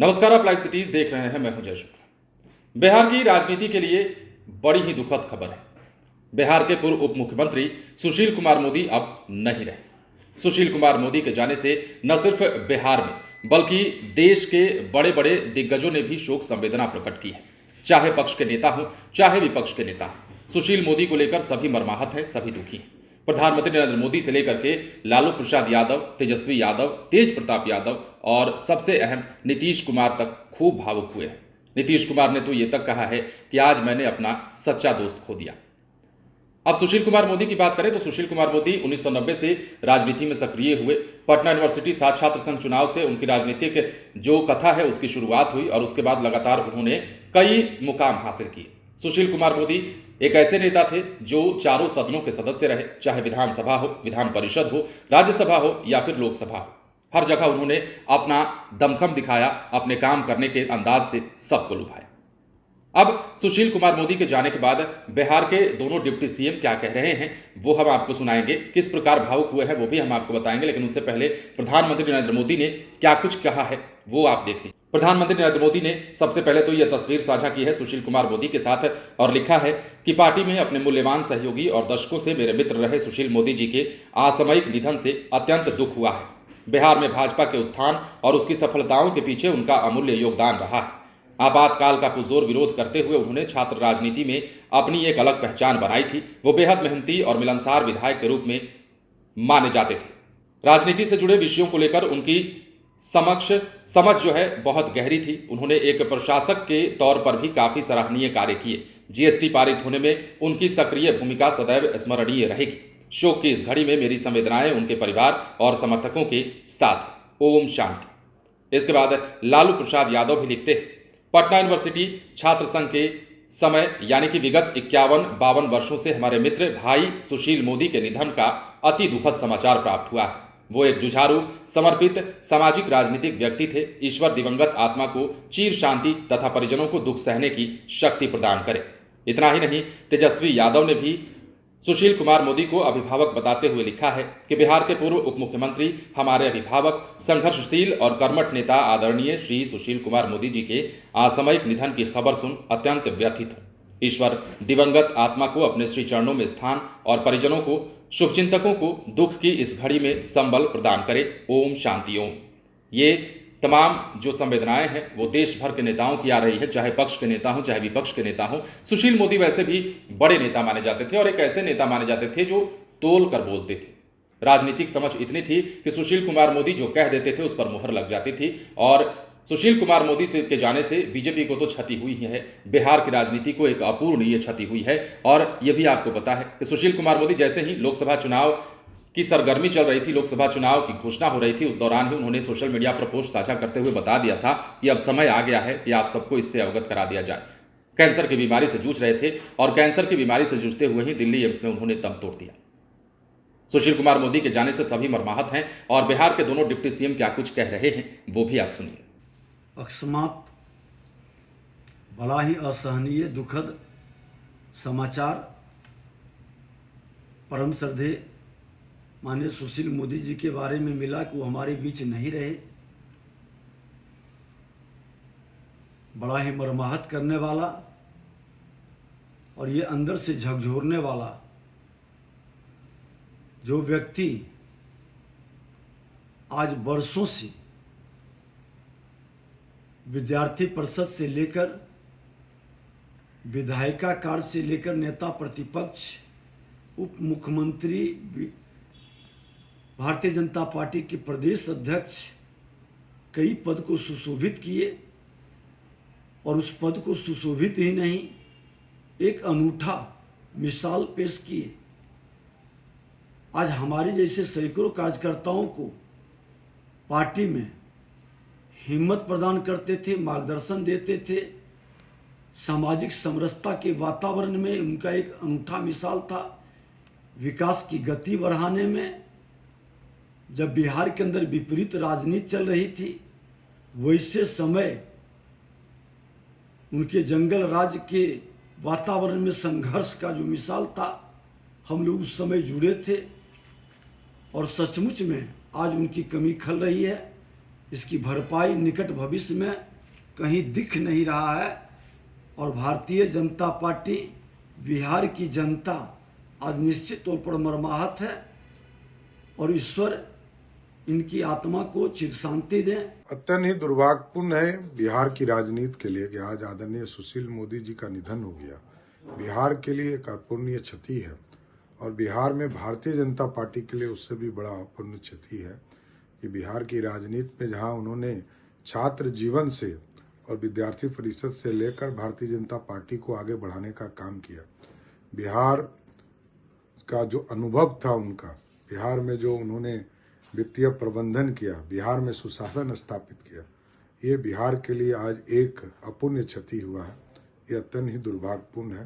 नमस्कार, आप live cities देख रहे हैं। मैं हूं जयशंकर। बिहार की राजनीति के लिए बड़ी ही दुखद खबर है। बिहार के पूर्व उप मुख्यमंत्री सुशील कुमार मोदी अब नहीं रहे। सुशील कुमार मोदी के जाने से न सिर्फ बिहार में बल्कि देश के बड़े बड़े दिग्गजों ने भी शोक संवेदना प्रकट की है। चाहे पक्ष के नेता हों चाहे विपक्ष के नेता हों, सुशील मोदी को लेकर सभी मर्माहत हैं, सभी दुखी हैं। प्रधानमंत्री नरेंद्र मोदी से लेकर के लालू प्रसाद यादव, तेजस्वी यादव, तेज प्रताप यादव और सबसे अहम नीतीश कुमार तक खूब भावुक हुए हैं। नीतीश कुमार ने तो ये तक कहा है कि आज मैंने अपना सच्चा दोस्त खो दिया। अब सुशील कुमार मोदी की बात करें तो सुशील कुमार मोदी 1990 से राजनीति में सक्रिय हुए। पटना यूनिवर्सिटी सात छात्र संघ चुनाव से उनकी राजनीतिक जो कथा है उसकी शुरुआत हुई और उसके बाद लगातार उन्होंने कई मुकाम हासिल किए। सुशील कुमार मोदी एक ऐसे नेता थे जो चारों सदनों के सदस्य रहे, चाहे विधानसभा हो, विधान परिषद हो, राज्यसभा हो या फिर लोकसभा हो। हर जगह उन्होंने अपना दमखम दिखाया, अपने काम करने के अंदाज से सबको लुभाया। अब सुशील कुमार मोदी के जाने के बाद बिहार के दोनों डिप्टी सीएम क्या कह रहे हैं वो हम आपको सुनाएंगे। किस प्रकार भावुक हुए हैं वो भी हम आपको बताएंगे, लेकिन उससे पहले प्रधानमंत्री नरेंद्र मोदी ने क्या कुछ कहा है वो आप देख लीजिए। प्रधानमंत्री नरेंद्र मोदी ने सबसे पहले तो यह तस्वीर साझा की है सुशील कुमार मोदी के साथ और लिखा है कि पार्टी में अपने मूल्यवान सहयोगी और दशकों से मेरे मित्र रहे सुशील मोदी जी के असामयिक निधन से अत्यंत दुख हुआ है। बिहार में भाजपा के उत्थान और उसकी सफलताओं के पीछे उनका अमूल्य योगदान रहा है। आपातकाल का पुरजोर विरोध करते हुए उन्होंने छात्र राजनीति में अपनी एक अलग पहचान बनाई थी। वो बेहद मेहनती और मिलनसार विधायक के रूप में माने जाते थे। राजनीति से जुड़े विषयों को लेकर उनकी समझ जो है बहुत गहरी थी। उन्होंने एक प्रशासक के तौर पर भी काफी सराहनीय कार्य किए। जीएसटी पारित होने में उनकी सक्रिय भूमिका सदैव स्मरणीय रहेगी। शोक की इस घड़ी में मेरी संवेदनाएं उनके परिवार और समर्थकों के साथ। ओम शांति। इसके बाद लालू प्रसाद यादव भी लिखते हैं, पटना यूनिवर्सिटी छात्र संघ के समय यानी कि विगत 51-52 वर्षों से हमारे मित्र भाई सुशील मोदी के निधन का अति दुखद समाचार प्राप्त हुआ है। वो एक जुझारू, समर्पित, सामाजिक राजनीतिक व्यक्ति थे। ईश्वर दिवंगत आत्मा को चीर शांति तथा परिजनों को दुख सहने की शक्ति प्रदान करे। इतना ही नहीं, तेजस्वी यादव ने भी सुशील कुमार मोदी को अभिभावक बताते हुए लिखा है कि बिहार के पूर्व उप मुख्यमंत्री, हमारे अभिभावक, संघर्षशील और कर्मठ नेता आदरणीय श्री सुशील कुमार मोदी जी के असामयिक निधन की खबर सुन अत्यंत व्यथित हूं। ईश्वर दिवंगत आत्मा को अपने श्री चरणों में स्थान और परिजनों को, शुभचिंतकों को दुख की इस घड़ी में संबल प्रदान करे। ओम शांति ओम। ये तमाम जो संवेदनाएं हैं वो देश भर के नेताओं की आ रही है, चाहे पक्ष के नेता हों चाहे विपक्ष के नेता हों। सुशील मोदी वैसे भी बड़े नेता माने जाते थे और एक ऐसे नेता माने जाते थे जो तोल कर बोलते थे। राजनीतिक समझ इतनी थी कि सुशील कुमार मोदी जो कह देते थे उस पर मुहर लग जाती थी। और सुशील कुमार मोदी से के जाने से बीजेपी को तो क्षति हुई ही है, बिहार की राजनीति को एक अपूरणीय क्षति हुई है। और यह भी आपको पता है कि सुशील कुमार मोदी जैसे ही लोकसभा चुनाव की सरगर्मी चल रही थी, लोकसभा चुनाव की घोषणा हो रही थी, उस दौरान ही उन्होंने सोशल मीडिया पर पोस्ट साझा करते हुए बता दिया था कि अब समय आ गया है कि आप सबको इससे अवगत करा दिया जाए। कैंसर की बीमारी से जूझ रहे थे और कैंसर की बीमारी से जूझते हुए ही दिल्ली एम्स में उन्होंने दम तोड़ दिया। सुशील कुमार मोदी के जाने से सभी मर्माहत हैं और बिहार के दोनों डिप्टी सीएम क्या कुछ कह रहे हैं वो भी आप सुनिए। अकस्मात बड़ा ही असहनीय दुखद समाचार परम श्रद्धेय माननीय सुशील मोदी जी के बारे में मिला कि वो हमारे बीच नहीं रहे। बड़ा ही मर्माहत करने वाला और ये अंदर से झकझोरने वाला जो व्यक्ति आज वर्षों से विद्यार्थी परिषद से लेकर विधायिका कार्य से लेकर नेता प्रतिपक्ष, उप मुख्यमंत्री, भारतीय जनता पार्टी के प्रदेश अध्यक्ष, कई पद को सुशोभित किए और उस पद को सुशोभित ही नहीं एक अनूठा मिसाल पेश किए। आज हमारे जैसे सैकड़ों कार्यकर्ताओं को पार्टी में हिम्मत प्रदान करते थे, मार्गदर्शन देते थे। सामाजिक समरसता के वातावरण में उनका एक अनूठा मिसाल था। विकास की गति बढ़ाने में जब बिहार के अंदर विपरीत राजनीति चल रही थी, वैसे समय उनके जंगल राज के वातावरण में संघर्ष का जो मिसाल था, हम लोग उस समय जुड़े थे और सचमुच में आज उनकी कमी खल रही है। इसकी भरपाई निकट भविष्य में कहीं दिख नहीं रहा है। और भारतीय जनता पार्टी, बिहार की जनता आज निश्चित तौर पर मर्माहत है और ईश्वर इनकी आत्मा को चिर शांति दें। अत्यंत ही दुर्भाग्यपूर्ण है बिहार की राजनीति के लिए कि आज आदरणीय सुशील मोदी जी का निधन हो गया। बिहार के लिए एक अपूर्णीय क्षति है और बिहार में भारतीय जनता पार्टी के लिए उससे भी बड़ा अपूर्णीय क्षति है कि बिहार की राजनीति में जहां उन्होंने छात्र जीवन से और विद्यार्थी परिषद से लेकर भारतीय जनता पार्टी को आगे बढ़ाने का काम किया, बिहार का जो अनुभव था उनका, बिहार में जो उन्होंने वित्तीय प्रबंधन किया, बिहार में सुशासन स्थापित किया, ये बिहार के लिए आज एक अपूर्णीय क्षति हुआ है। ये अत्यंत ही दुर्भाग्यपूर्ण है।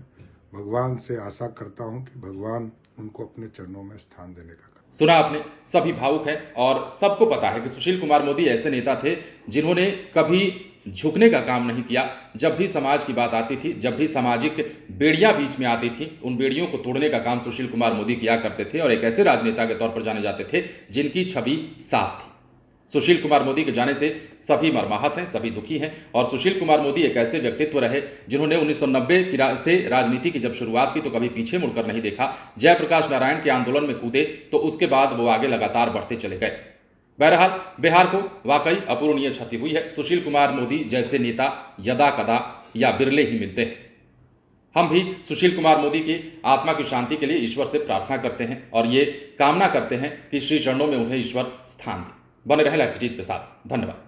भगवान से आशा करता हूं कि भगवान उनको अपने चरणों में स्थान देने का। सुना आपने, सभी भावुक हैं और सबको पता है कि सुशील कुमार मोदी ऐसे नेता थे जिन्होंने कभी झुकने का काम नहीं किया। जब भी समाज की बात आती थी, जब भी सामाजिक बेड़ियां बीच में आती थी, उन बेड़ियों को तोड़ने का काम सुशील कुमार मोदी किया करते थे और एक ऐसे राजनेता के तौर पर जाने जाते थे जिनकी छवि साफ थी। सुशील कुमार मोदी के जाने से सभी मर्माहत हैं, सभी दुखी हैं और सुशील कुमार मोदी एक ऐसे व्यक्तित्व रहे जिन्होंने 1990 से राजनीति की जब शुरुआत की तो कभी पीछे मुड़कर नहीं देखा। जयप्रकाश नारायण के आंदोलन में कूदे तो उसके बाद वो आगे लगातार बढ़ते चले गए। बहरहाल बिहार को वाकई अपूर्णीय क्षति हुई है। सुशील कुमार मोदी जैसे नेता यदा कदा या बिरले ही मिलते हैं। हम भी सुशील कुमार मोदी की आत्मा की शांति के लिए ईश्वर से प्रार्थना करते हैं और ये कामना करते हैं कि श्री चरणों में उन्हें ईश्वर स्थान दे। बने रहे लाइव सिटीज के साथ। धन्यवाद।